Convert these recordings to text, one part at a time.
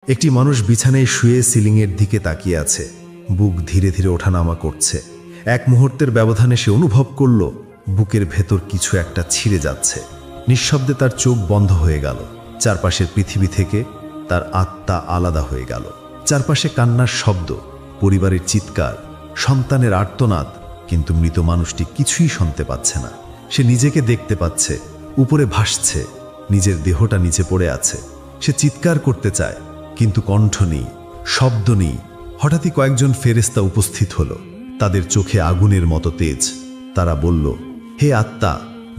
একটি মানুষ বিছানায় শুয়ে সিলিংয়ের দিকে তাকিয়ে আছে। বুক ধীরে ধীরে ওঠানামা করছে। এক মুহূর্তের ব্যবধানে সে অনুভব করল বুকের ভেতর কিছু একটা ছিঁড়ে যাচ্ছে। নিঃশব্দে তার চোখ বন্ধ হয়ে গেল। চারপাশের পৃথিবী থেকে তার আত্মা আলাদা হয়ে গেল। চারপাশে কান্নার শব্দ, পরিবারের চিৎকার, সন্তানের আর্তনাদ, কিন্তু মৃত মানুষটি কিছুই শুনতে পাচ্ছে না। সে নিজেকে দেখতে পাচ্ছে, উপরে ভাসছে, নিজের দেহটা নিচে পড়ে আছে। সে চিৎকার করতে চায়, কিন্তু কণ্ঠ নেই, শব্দ নেই। হঠাৎই কয়েকজন ফেরেশতা উপস্থিত হলো। তাদের চোখে আগুনের মতো তেজ। তারা বলল, হে আত্মা,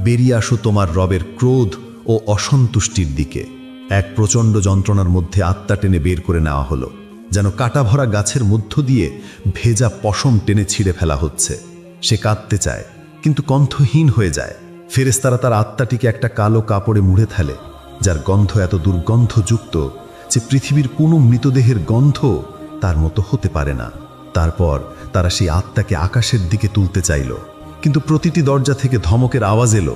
বেরিয়ে আসো তোমার রবের ক্রোধ ও অসন্তুষ্টির দিকে। এক প্রচণ্ড যন্ত্রণার মধ্যে আত্মা টেনে বের করে নেওয়া হলো, যেন কাটা ভরা গাছের মধ্য দিয়ে ভেজা পশম টেনে ছিঁড়ে ফেলা হচ্ছে। সে কাঁদতে চায়, কিন্তু কণ্ঠহীন হয়ে যায়। ফেরেশতারা তার আত্মাটিকে একটা কালো কাপড়ে মুড়ে ফেলে, যার গন্ধ এত দুর্গন্ধযুক্ত যে পৃথিবীর কোনো মৃতদেহের গন্ধ তার মতো হতে পারে না। তারপর তারা সেই আত্মাকে আকাশের দিকে তুলতে চাইল, কিন্তু প্রতিটি দরজা থেকে ধমকের আওয়াজ এলো,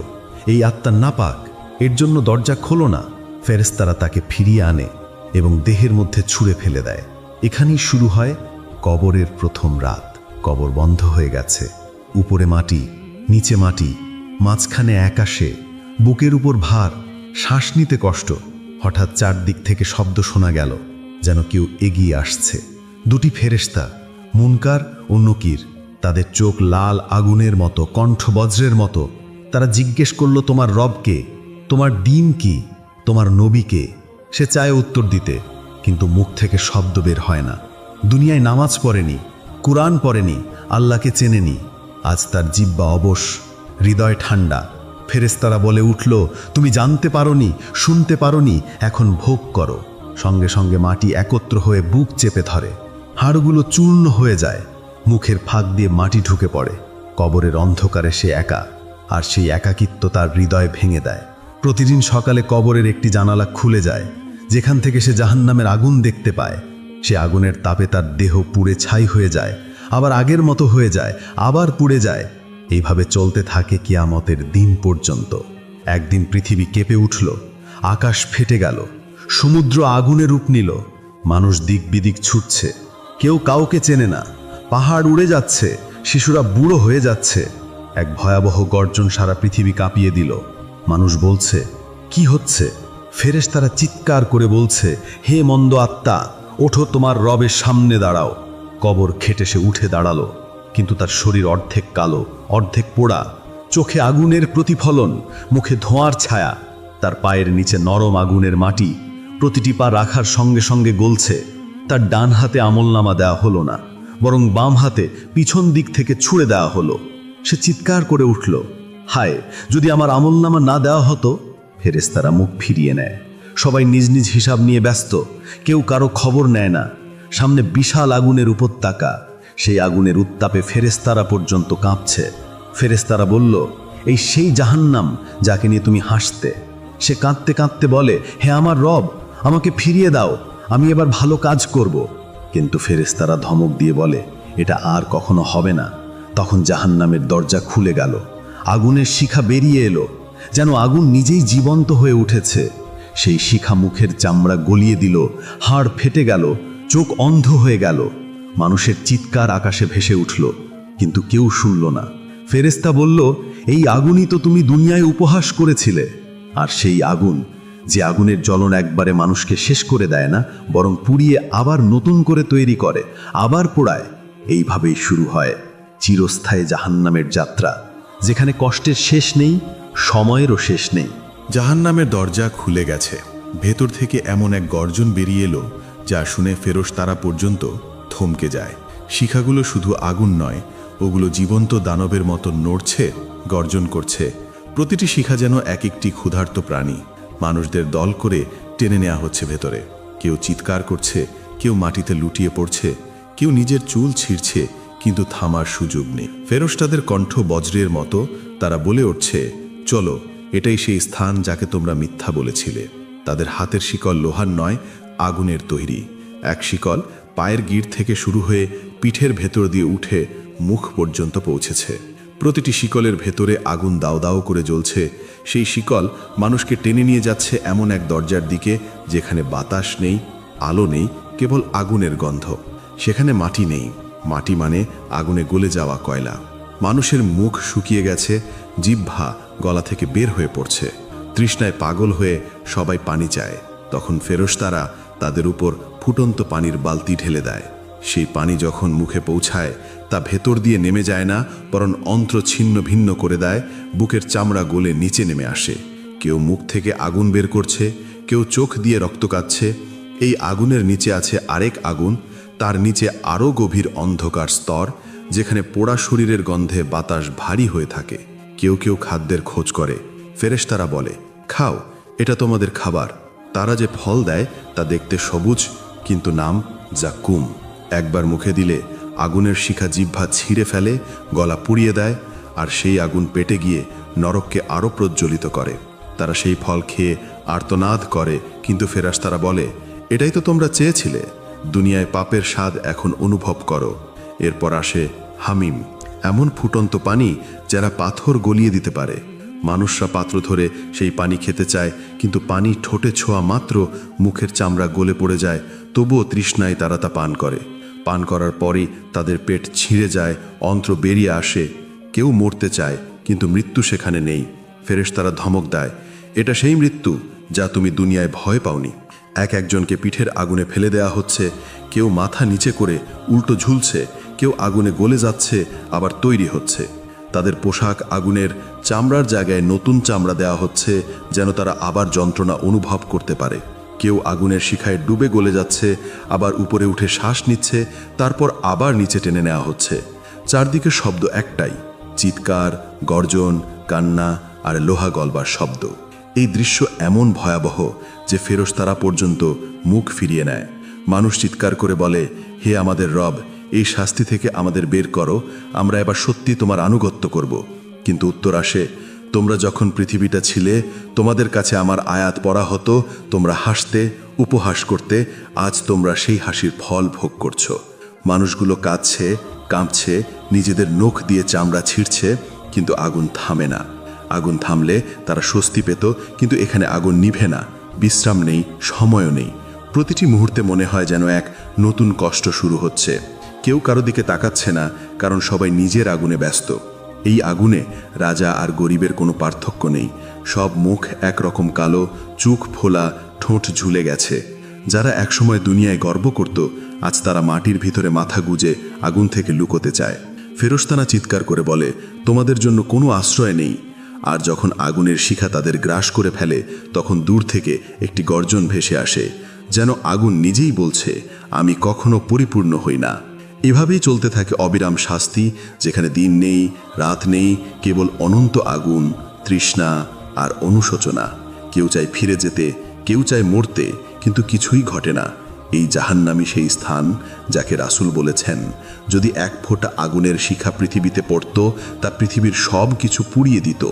এই আত্মা নাপাক, এর জন্য দরজা খোলো না। ফেরেশতারা তাকে ফিরিয়ে আনে এবং দেহের মধ্যে ছুঁড়ে ফেলে দেয়। এখানেই শুরু হয় কবরের প্রথম রাত। কবর বন্ধ হয়ে গেছে। উপরে মাটি, নিচে মাটি, মাঝখানে একাশে, বুকের উপর ভার, শ্বাস নিতে কষ্ট। হঠাৎ চারদিক থেকে শব্দ শোনা গেল, যেন কেউ এগিয়ে আসছে। দুটি ফেরেশতা, মুনকার ও নকির। তাদের চোখ লাল আগুনের মতো, কণ্ঠ বজ্রের মতো। তারা জিজ্ঞেস করল, তোমার রবকে, তোমার দিন কি, তোমার নবীকে? সে চায় উত্তর দিতে, কিন্তু মুখ থেকে শব্দ বের হয় না। দুনিয়ায় নামাজ পড়েনি, কুরআন পড়েনি, আল্লাহকে চেনেনি। আজ তার জিহ্বা অবশ, হৃদয় ঠান্ডা। ফেরেশতারা বলে উঠল, তুমি জানতে পারোনি, শুনতে পারোনি, এখন ভোগ করো। সঙ্গে সঙ্গে মাটি একত্র হয়ে বুক চেপে ধরে। হাড়গুলো চূর্ণ হয়ে যায়, মুখের ফাঁক দিয়ে মাটি ঢুকে পড়ে। কবরের অন্ধকারে সে একা, আর সেই একাকিত্ব তার হৃদয় ভেঙে দেয়। প্রতিদিন সকালে কবরের একটি জানালা খুলে যায়, যেখান থেকে সে জাহান্নামের আগুন দেখতে পায়। সে আগুনের তাপে তার দেহ পুড়ে ছাই হয়ে যায়, আবার আগের মতো হয়ে যায়, আবার পুড়ে যায়। এইভাবে চলতে থাকে কিয়ামতের দিন পর্যন্ত। একদিন পৃথিবী কেঁপে উঠল, আকাশ ফেটে গেল, সমুদ্র আগুনে রূপ নিল। মানুষ দিক বিদিক ছুটছে, কেউ কাউকে চেনে না। পাহাড় উড়ে যাচ্ছে, শিশুরা বুড়ো হয়ে যাচ্ছে। এক ভয়াবহ গর্জন সারা পৃথিবী কাঁপিয়ে দিল। মানুষ বলছে, কি হচ্ছে? ফেরেশতারা চিৎকার করে বলছে, হে মন্দ আত্মা, ওঠো, তোমার রবের সামনে দাঁড়াও। কবর খেটে সে উঠে দাঁড়ালো, কিন্তু তার শরীর অর্ধেক কালো, অর্ধেক পোড়া। চোখে আগুনের প্রতিফলন, মুখে ধোঁয়ার ছায়া। তার পায়ের নিচে নরম আগুনের মাটি, প্রতিটি পা রাখার সঙ্গে সঙ্গে গলছে। তার ডান হাতে আমলনামা দেওয়া হলো না, বরং বাম হাতে পিছন দিক থেকে ছুঁড়ে দেওয়া হলো। সে চিৎকার করে উঠল, হায়, যদি আমার আমলনামা না দেওয়া হতো। ফেরেশতারা মুখ ফিরিয়ে নেয়। সবাই নিজ নিজ হিসাব নিয়ে ব্যস্ত, কেউ কারো খবর নেয় না। সামনে বিশাল আগুনের উপত্যকা, সেই আগুনের উত্তাপে ফেরেশতারা পর্যন্ত কাঁপছে। ফেরেশতারা বলল, এই সেই জাহান্নাম যাকে নিয়ে তুমি হাসতে। সে কাঁদতে কাঁদতে বলে, হে আমার রব, আমাকে ফিরিয়ে দাও, আমি এবার ভালো কাজ করব। কিন্তু ফেরেশতারা ধমক দিয়ে বলে, এটা আর কখনো হবে না। তখন জাহান্নামের দরজা খুলে গেল, আগুনের শিখা বেরিয়ে এলো, যেন আগুন নিজেই জীবন্ত হয়ে উঠেছে। সেই শিখা মুখের চামড়া গলিয়ে দিল, হাড় ফেটে গেল, চোখ অন্ধ হয়ে গেল। মানুষের চিৎকার আকাশে ভেসে উঠল, কিন্তু কেউ শুনল না। ফেরেশতা বলল, এই আগুনই তো তুমি দুনিয়ায় উপহাস করেছিলে। আর সেই আগুন, যে আগুনের জ্বলন একবারে মানুষকে শেষ করে দেয় না, বরং পুড়িয়ে আবার নতুন করে তৈরি করে, আবার পোড়ায়। এইভাবেই শুরু হয় চিরস্থায়ী জাহান্নামের যাত্রা, যেখানে কষ্টের শেষ নেই, সময়েরও শেষ নেই। জাহান্নামের দরজা খুলে গেছে। ভেতর থেকে এমন এক গর্জন বেরিয়ে এলো, যা শুনে ফেরেশতারা পর্যন্ত থমকে যায়। শিখাগুলো শুধু আগুন নয়, ওগুলো জীবন্ত দানবের মতো নড়ছে, গর্জন করছে। প্রতিটি শিখা যেন এক একটি ক্ষুধার্ত প্রাণী। মানুষদের দল করে টেনে নেওয়া হচ্ছে ভেতরে। কেউ চিৎকার করছে, কেউ মাটিতে লুটিয়ে পড়ছে, কেউ নিজের চুল ছিঁড়ছে, কিন্তু থামার সুযোগ নেই। ফেরেশতাদের কণ্ঠ বজ্রের মতো। তারা বলে উঠছে, চলো, এটাই সেই স্থান যাকে তোমরা মিথ্যা বলেছিলে। তাদের হাতের শিকল লোহার নয়, আগুনের তৈরি। এক শিকল পায়ের গিঁট থেকে শুরু হয়ে পিঠের ভেতর দিয়ে উঠে মুখ পর্যন্ত পৌঁছেছে। প্রতিটি শিকলের ভেতরে আগুন দাও দাও করে জ্বলছে। সেই শিকল মানুষকে টেনে নিয়ে যাচ্ছে এমন এক দরজার দিকে, যেখানে বাতাস নেই, আলো নেই, কেবল আগুনের গন্ধ। সেখানে মাটি নেই, মাটি মানে আগুনে গলে যাওয়া কয়লা। মানুষের মুখ শুকিয়ে গেছে, জিহ্বা গলা থেকে বের হয়ে পড়ছে। তৃষ্ণায় পাগল হয়ে সবাই পানি চায়। তখন ফেরেশতারা তাদের উপর ফুটন্ত পানির বালতি ঢেলে দেয়। সেই পানি যখন মুখে পৌঁছায় তা ভেতর দিয়ে নেমে যায় না, বরং অন্ত্র ছিন্ন ভিন্ন করে দেয়। বুকের চামড়া গলে নিচে নেমে আসে। কেউ মুখ থেকে আগুন বের করছে, কেউ চোখ দিয়ে রক্ত কাচ্ছে। এই আগুনের নিচে আছে আরেক আগুন, তার নিচে আরও গভীর অন্ধকার স্তর, যেখানে পোড়া শরীরের গন্ধে বাতাস ভারী হয়ে থাকে। কেউ কেউ খাদ্যের খোঁজ করে। ফেরেশতারা বলে, খাও, এটা তোমাদের খাবার। তারা যে ফল দেয় তা দেখতে সবুজ, কিন্তু নাম জাকুম। একবার মুখে দিলে আগুনের শিখা জিহ্বা ছিঁড়ে ফেলে, গলা পুড়িয়ে দেয়, আর সেই আগুন পেটে গিয়ে নরককে আরও প্রজ্বলিত করে। তারা সেই ফল খেয়ে আর্তনাদ করে, কিন্তু ফেরেশতারা বলে, এটাই তো তোমরা চেয়েছিলে। দুনিয়ায় পাপের স্বাদ এখন অনুভব করো। এরপর আসে হামিম, এমন ফুটন্ত পানি যারা পাথর গলিয়ে দিতে পারে। মানুষরা পাত্র ধরে সেই পানি খেতে চায়, কিন্তু পানি ঠোঁটে ছোঁয়া মাত্র মুখের চামড়া গলে পড়ে যায়। তবুও তৃষ্ণায় তারা তা পান করে। পান করার পরই তাদের পেট ছিঁড়ে যায়, অন্ত্র বেরিয়ে আসে। কেউ মরতে চায়, কিন্তু মৃত্যু সেখানে নেই। ফেরেশতারা ধমক দেয়, এটা সেই মৃত্যু যা তুমি দুনিয়ায় ভয় পাওনি। একজনকে পিঠের আগুনে ফেলে দেয়া হচ্ছে, কেউ মাথা নিচে করে উল্টো ঝুলছে, কেউ আগুনে গলে যাচ্ছে, আবার তৈরি হচ্ছে। তাদের পোশাক আগুনের, চামড়ার জায়গায় নতুন চামড়া দেওয়া হচ্ছে, যেন তারা আবার যন্ত্রণা অনুভব করতে পারে। কেউ আগুনের শিখায় ডুবে গলে যাচ্ছে, আবার উপরে উঠে শ্বাস নিচ্ছে, তারপর আবার নিচে টেনে নেওয়া হচ্ছে। চারদিকে শব্দ একটাই, চিৎকার, গর্জন, কান্না আর লোহা গলবার শব্দ। এই দৃশ্য এমন ভয়াবহ যে ফেরেশতারা পর্যন্ত মুখ ফিরিয়ে নেয়। মানুষ চিৎকার করে বলে, হে আমাদের রব, এই শাস্তি থেকে আমাদের বের করো, আমরা এবার সত্যি তোমার আনুগত্য করব। কিন্তু উত্তর আসে, তোমরা যখন পৃথিবীটা ছিলে, তোমাদের কাছে আমার আয়াত পড়া হতো, তোমরা হাসতে, উপহাস করতে। আজ তোমরা সেই হাসির ফল ভোগ করছো। মানুষগুলো কাঁদছে, কাঁপছে, নিজেদের নখ দিয়ে চামড়া ছিঁড়ছে, কিন্তু আগুন থামে না। আগুন থামলে তারা স্বস্তি পেত, কিন্তু এখানে আগুন নিভে না। বিশ্রাম নেই, সময়ও নেই। প্রতিটি মুহূর্তে মনে হয় যেন এক নতুন কষ্ট শুরু হচ্ছে। কেউ কারো দিকে তাকাচ্ছে না, কারণ সবাই নিজের আগুনে ব্যস্ত। এই আগুনে রাজা আর গরিবের কোনো পার্থক্য নেই। সব মুখ একরকম কালো, চোখ ফোলা, ঠোঁট ঝুলে গেছে। যারা একসময় দুনিয়ায় গর্ব করত, আজ তারা মাটির ভিতরে মাথা গুজে আগুন থেকে লুকোতে চায়। ফেরেশতারা চিৎকার করে বলে, তোমাদের জন্য কোনো আশ্রয় নেই। আর যখন আগুনের শিখা তাদের গ্রাস করে ফেলে, তখন দূর থেকে একটি গর্জন ভেসে আসে, যেন আগুন নিজেই বলছে, আমি কখনো পরিপূর্ণ হই না। এভাবেই চলতে থাকে অবিরাম শাস্তি, যেখানে দিন নেই, রাত নেই, কেবল অনন্ত আগুন, তৃষ্ণা আর অনুশোচনা। কেউ চায় ফিরে যেতে, কেউ চায় মরতে, কিন্তু কিছুই ঘটে না। এই জাহান্নামী সেই স্থান যাকে রাসূল বলেছেন, যদি এক ফোঁটা আগুনের শিখা পৃথিবীতে পড়ত, তা পৃথিবীর সব কিছু পুড়িয়ে দিত।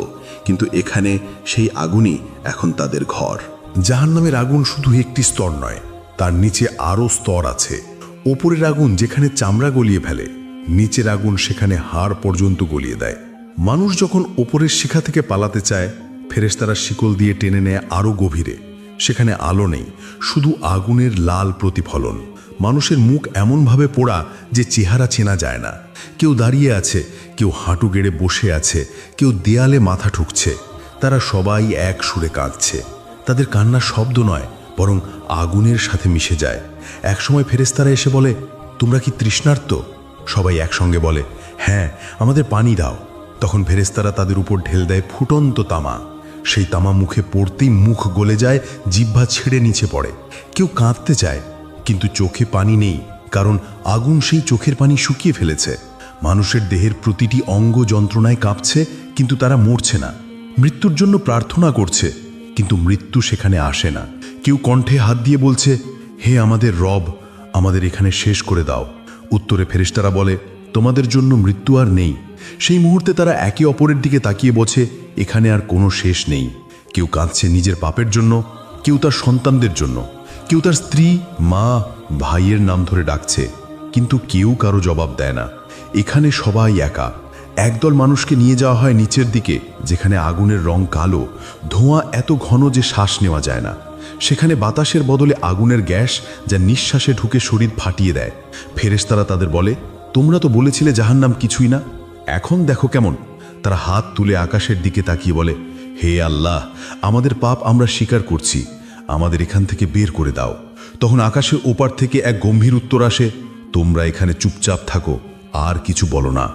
কিন্তু এখানে সেই আগুনই এখন তাদের ঘর। জাহান্নামের আগুন শুধু একটি স্তর নয়, তার নিচে আরও স্তর আছে। ওপরের আগুন যেখানে চামড়া গলিয়ে ফেলে, নিচের আগুন সেখানে হাড় পর্যন্ত গলিয়ে দেয়। মানুষ যখন ওপরের শিখা থেকে পালাতে চায়, ফেরেশতারা শিকল দিয়ে টেনে নেয় আরও গভীরে। সেখানে আলো নেই, শুধু আগুনের লাল প্রতিফলন। মানুষের মুখ এমনভাবে পোড়া যে চেহারা চেনা যায় না। কেউ দাঁড়িয়ে আছে, কেউ হাঁটু গেড়ে বসে আছে, কেউ দেয়ালে মাথা ঠুকছে। তারা সবাই এক সুরে কাঁদছে। তাদের কান্না শব্দ নয়, বরং আগুনের সাথে মিশে যায়। একসময় ফেরেশতারা এসে বলে, তোমরা কি তৃষ্ণার্ত? সবাই একসঙ্গে বলে, হ্যাঁ, আমাদের পানি দাও। তখন ফেরেশতারা তাদের উপর ঢেল দেয় ফুটন্ত তামা। সেই তামা মুখে পড়তেই মুখ গলে যায়, জিহ্বা ছিঁড়ে নিচে পড়ে। কেউ কাঁদতে চায়, কিন্তু চোখে পানি নেই, কারণ আগুন সেই চোখের পানি শুকিয়ে ফেলেছে। মানুষের দেহের প্রতিটি অঙ্গ যন্ত্রণায় কাঁপছে, কিন্তু তারা মরছে না। মৃত্যুর জন্য প্রার্থনা করছে, কিন্তু মৃত্যু সেখানে আসে না। কেউ কণ্ঠে হাত দিয়ে বলছে, হে আমাদের রব, আমাদের এখানে শেষ করে দাও। উত্তরে ফেরেশতারা বলে, তোমাদের জন্য মৃত্যু আর নেই। সেই মুহূর্তে তারা একে অপরের দিকে তাকিয়ে বলছে, এখানে আর কোনো শেষ নেই। কেউ কাঁদছে নিজের পাপের জন্য, কেউ তার সন্তানদের জন্য, কেউ তার স্ত্রী, মা, ভাইয়ের নাম ধরে ডাকছে, কিন্তু কেউ কারো জবাব দেয় না। এখানে সবাই একা। একদল মানুষকে নিয়ে যাওয়া হয় নিচের দিকে, যেখানে আগুনের রং কালো, ধোঁয়া এত ঘন যে শ্বাস নেওয়া যায় না। সেখানে বাতাসের বদলে আগুনের গ্যাস যা নিঃশ্বাসে ঢুকে শরীর ফাটিয়ে দেয়। ফেরেশতারা তাদের বলে, তোমরা তো বলেছিলে জাহান্নাম কিছুই না, এখন দেখো কেমন। তারা হাত তুলে আকাশের দিকে তাকিয়ে বলে, হে আল্লাহ, আমাদের পাপ আমরা স্বীকার করছি, আমাদের এখান থেকে বের করে দাও। তখন আকাশের ওপার থেকে এক গম্ভীর উত্তর আসে, তোমরা এখানে চুপচাপ থাকো, আর কিছু বলো না।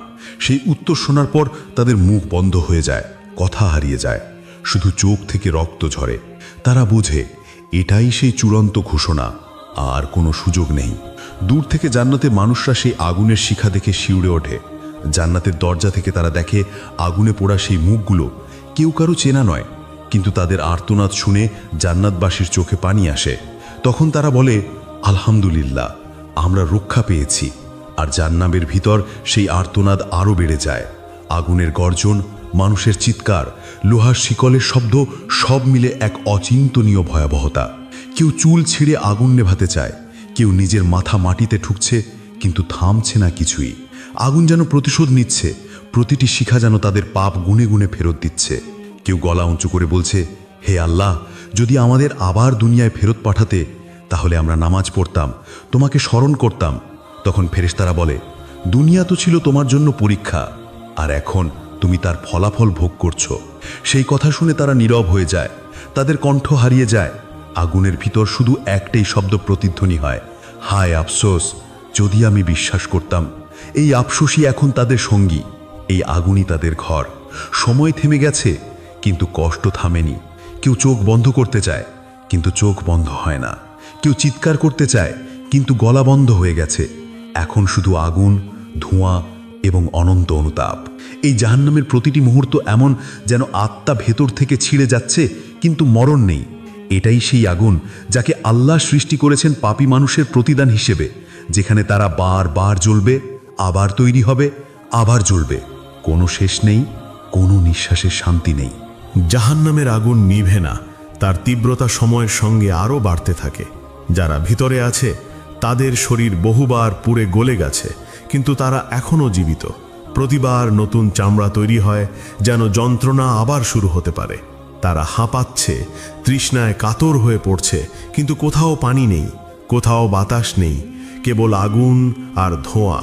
সেই উত্তর শোনার পর তাদের মুখ বন্ধ হয়ে যায়, কথা হারিয়ে যায়, শুধু চোখ থেকে রক্ত ঝরে। তারা বোঝে এটাই সেই চূড়ান্ত ঘোষণা, আর কোনো সুযোগ নেই। দূর থেকে জান্নাতের মানুষরা সেই আগুনের শিখা দেখে শিউরে ওঠে। জান্নাতের দরজা থেকে তারা দেখে আগুনে পোড়া সেই মুখগুলো, কেউ কারো চেনা নয়, কিন্তু তাদের আর্তনাদ শুনে জান্নাতবাসীর চোখে পানি আসে। তখন তারা বলে, আলহামদুলিল্লাহ, আমরা রক্ষা পেয়েছি। আর জান্নাতের ভিতর সেই আর্তনাদ আরও বেড়ে যায়। আগুনের গর্জন, মানুষের চিৎকার, লোহার শিকলের শব্দ, সব মিলে এক অচিন্তনীয় ভয়াবহতা। কেউ চুল ছিঁড়ে আগুন নেভাতে চায়, কেউ নিজের মাথা মাটিতে ঠুকছে, কিন্তু থামছে না কিছুই। আগুন যেন প্রতিশোধ নিচ্ছে, প্রতিটি শিখা যেন তাদের পাপ গুনে গুনে ফেরত দিচ্ছে। কেউ গলা উঁচু করে বলছে, হে আল্লাহ, যদি আমাদের আবার দুনিয়ায় ফেরত পাঠাতে, তাহলে আমরা নামাজ পড়তাম, তোমাকে স্মরণ করতাম। তখন ফেরেশতারা বলে, দুনিয়া তো ছিল তোমার জন্য পরীক্ষা, আর এখন তুমি তার ফলাফল ভোগ করছো। সেই কথা শুনে তারা নীরব হয়ে যায়, তাদের কণ্ঠ হারিয়ে যায়। আগুনের ভিতর শুধু একটাই শব্দ প্রতিধ্বনি হয়, হায় আফসোস, যদি আমি বিশ্বাস করতাম। এই আফসোসই এখন তাদের সঙ্গী, এই আগুনই তাদের ঘর। সময় থেমে গেছে, কিন্তু কষ্ট থামেনি। কেউ চোখ বন্ধ করতে চায়, কিন্তু চোখ বন্ধ হয় না। কেউ চিৎকার করতে চায়, কিন্তু গলা বন্ধ হয়ে গেছে। এখন শুধু আগুন, ধোঁয়া এবং অনন্ত অনুতাপ। এই জাহান্নামের প্রতিটি মুহূর্ত এমন যেন আত্মা ভেতর থেকে ছিঁড়ে যাচ্ছে, কিন্তু মরণ নেই। এটাই সেই আগুন যাকে আল্লাহ সৃষ্টি করেছেন পাপী মানুষের প্রতিদান হিসেবে, যেখানে তারা বারবার জ্বলবে, আবার তৈরি হবে, আবার জ্বলবে। কোনো শেষ নেই, কোনো নিঃশ্বাসের শান্তি নেই। জাহান্নামের আগুন নিভে না, তার তীব্রতা সময়ের সঙ্গে আরও বাড়তে থাকে। যারা ভিতরে আছে তাদের শরীর বহুবার পুড়ে গলে গেছে, কিন্তু তারা এখনও জীবিত। প্রতিবার নতুন চামড়া তৈরি হয়, যেন যন্ত্রণা আবার শুরু হতে পারে। তারা হাঁপাচ্ছে, তৃষ্ণায় কাতর হয়ে পড়ছে, কিন্তু কোথাও পানি নেই, কোথাও বাতাস নেই, কেবল আগুন আর ধোঁয়া।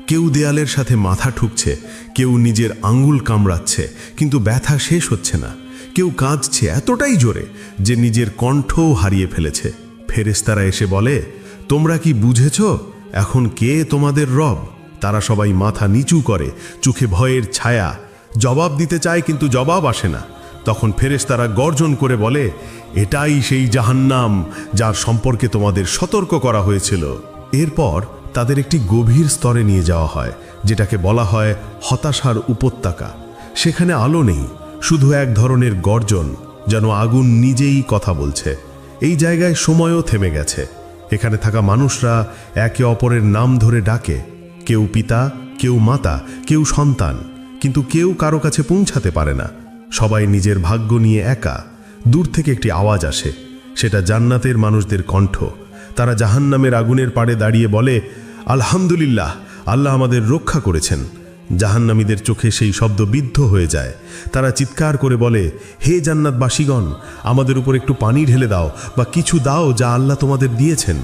কেউ দেয়ালের সাথে মাথা ঠুকছে, কেউ নিজের আঙ্গুল কামড়াচ্ছে, কিন্তু ব্যথা শেষ হচ্ছে না। কেউ কাঁদছে এতটাই জোরে যে নিজের কণ্ঠও হারিয়ে ফেলেছে। ফেরেশতারা এসে বলে, তোমরা কি বুঝেছ এখন কে তোমাদের রব? তারা সবাই মাথা নিচু করে, চোখে ভয়ের ছায়া। জবাব দিতে চায়, কিন্তু জবাব আসে না। তখন ফেরেশতারা গর্জন করে বলে, এটাই সেই জাহান্নাম যার সম্পর্কে তোমাদের সতর্ক করা হয়েছিল। এরপর তাদের একটি গভীর স্তরে নিয়ে যাওয়া হয়, যেটাকে বলা হয় হতাশার উপত্যকা। সেখানে আলো নেই, শুধু এক ধরনের গর্জন, যেন আগুন নিজেই কথা বলছে। এই জায়গায় সময়ও থেমে গেছে। এখানে থাকা মানুষরা একে অপরের নাম ধরে ডাকে, কেউ পিতা, কেউ মাতা, কেউ সন্তান, কিন্তু কেউ কারো কাছে পৌঁছাতে পারে না। সবাই নিজের ভাগ্য নিয়ে একা। দূর থেকে একটি আওয়াজ আসে, সেটা জান্নাতের মানুষদের কণ্ঠ। তারা জাহান্নামের আগুনের পাড়ে দাঁড়িয়ে বলে, আলহামদুলিল্লাহ, আল্লাহ আমাদের রক্ষা করেছেন। জাহান্নামীদের চোখে সেই শব্দ বিদ্ধ হয়ে যায়। তারা চিৎকার করে বলে, হে জান্নাতবাসীগণ, আমাদের উপর একটু পানি ঢেলে দাও, বা কিছু দাও যা আল্লাহ তোমাদের দিয়েছেন।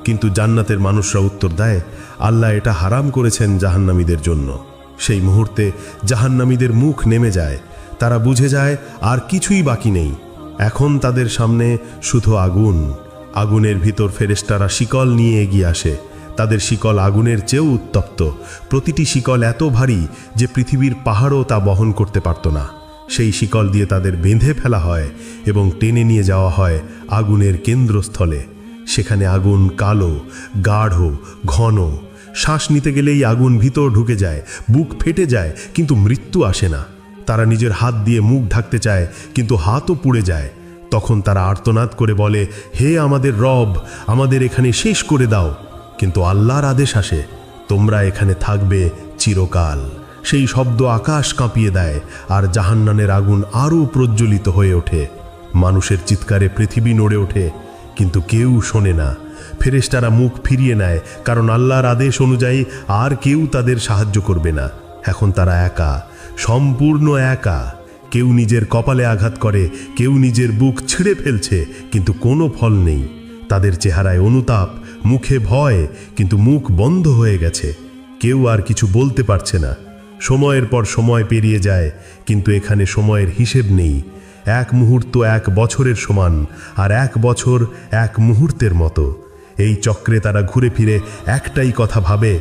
কিন্তু জান্নাতের মানুষরা উত্তর দেয়, আল্লাহ এটা হারাম করেছেন জাহান্নামীদের জন্য। সেই মুহূর্তে জাহান্নামীদের মুখ নেমে যায়। তারা বুঝে যায় আর কিছুই বাকি নেই। এখন তাদের সামনে শুধু আগুন। আগুনের ভিতর ফেরেশতারা শিকল নিয়ে এগিয়ে আসে। তাদের শিকল আগুনের চেয়েও উত্তপ্ত। প্রতিটি শিকল এত ভারী যে পৃথিবীর পাহাড়ও তা বহন করতে পারত না। সেই শিকল দিয়ে তাদের বেঁধে ফেলা হয় এবং টেনে নিয়ে যাওয়া হয় আগুনের কেন্দ্রস্থলে। সেখানে আগুন কালো, গাঢ়, ঘন। শ্বাস নিতে গেলেই আগুন ভিতর ঢুকে যায়, বুক ফেটে যায়, কিন্তু মৃত্যু আসে না। তারা নিজের হাত দিয়ে মুখ ঢাকতে চায়, কিন্তু হাতও পুড়ে যায়। তখন তারা আর্তনাদ করে বলে, হে আমাদের রব, আমাদের এখানে শেষ করে দাও। কিন্তু আল্লাহর আদেশ আসে, তোমরা এখানে থাকবে চিরকাল। সেই শব্দ আকাশ কাঁপিয়ে দেয়, আর জাহান্নামের আগুন আরও প্রজ্বলিত হয়ে ওঠে। মানুষের চিৎকারে পৃথিবী নড়ে ওঠে, কিন্তু কেউ শোনে না। ফেরেশতারা মুখ ফিরিয়ে নেয়, কারণ আল্লাহর আদেশ অনুযায়ী আর কেউ তাদের সাহায্য করবে না। এখন তারা একা, সম্পূর্ণ একা। কেউ নিজের কপালে আঘাত করে, কেউ নিজের বুক ছিঁড়ে ফেলছে, কিন্তু কোনো ফল নেই। তাদের চেহারায় অনুতাপ, মুখে ভয়, কিন্তু মুখ বন্ধ হয়ে গেছে। কেউ আর কিছু বলতে পারছে না। সময়ের পর সময় পেরিয়ে যায়, কিন্তু এখানে সময়ের হিসেব নেই। এক মুহূর্ত 1 বছরের সমান, আর 1 বছর 1 মুহূর্তের মতো। এই চক্রে তারা ঘুরে ফিরে একটাই কথা ভাবে,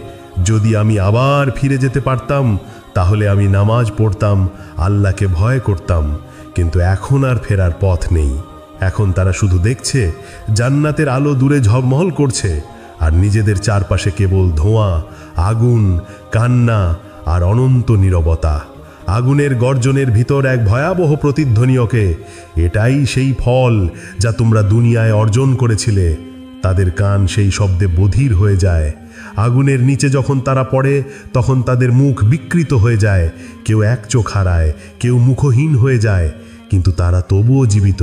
যদি আমি আবার ফিরে যেতে পারতাম তাহলে আমি নামাজ পড়তাম, আল্লাহকে ভয় করতাম। কিন্তু এখন আর ফেরার পথ নেই। এখন তারা শুধু দেখছে জান্নাতের আলো দূরে ঝলমল করছে, আর নিজেদের চারপাশে কেবল ধোঁয়া, আগুন, কান্না আর অনন্ত নীরবতা। আগুনের গর্জনের ভিতর এক ভয়াবহ প্রতিধ্বনি ওকে, এটাই সেই ফল যা তোমরা দুনিয়ায় অর্জন করেছিলে। তাদের কান সেই শব্দে বধির হয়ে যায়। আগুনের নিচে যখন তারা পড়ে তখন তাদের মুখ বিকৃত হয়ে যায়, কেউ এক চোখ হারায়, কেউ মুখহীন হয়ে যায়, কিন্তু তারা তবুও জীবিত।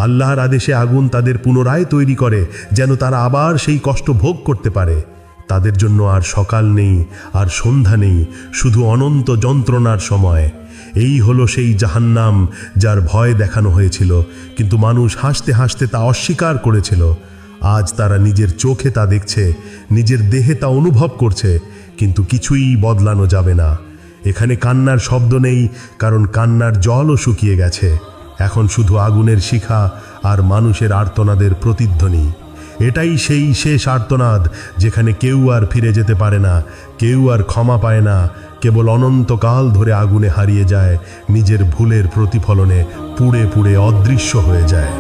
আল্লাহর আদেশে আগুন তাদের পুনরায় তৈরি করে, যেন তারা আবার সেই কষ্ট ভোগ করতে পারে। তাদের জন্য আর সকাল নেই, আর সন্ধ্যা নেই, শুধু অনন্ত যন্ত্রণার সময়। এই হলো সেই জাহান্নাম যার ভয় দেখানো হয়েছিল, কিন্তু মানুষ হাসতে হাসতে তা অস্বীকার করেছিল। আজ তারা নিজের চোখে তা দেখছে, নিজের দেহে তা অনুভব করছে, কিন্তু কিছুই বদলানো যাবে না। এখানে কান্নার শব্দ নেই, কারণ কান্নার জলও শুকিয়ে গেছে। এখন শুধু আগুনের শিখা আর মানুষের আর্তনাদের প্রতিধ্বনি। এটাই সেই শেষ আর্তনাদ, যেখানে কেউ আর ফিরে যেতে পারে না, কেউ আর ক্ষমা পায় না, কেবল অনন্তকাল ধরে আগুনে হারিয়ে যায়, নিজের ভুলের প্রতিফলনে পুড়ে পুড়ে অদৃশ্য হয়ে যায়।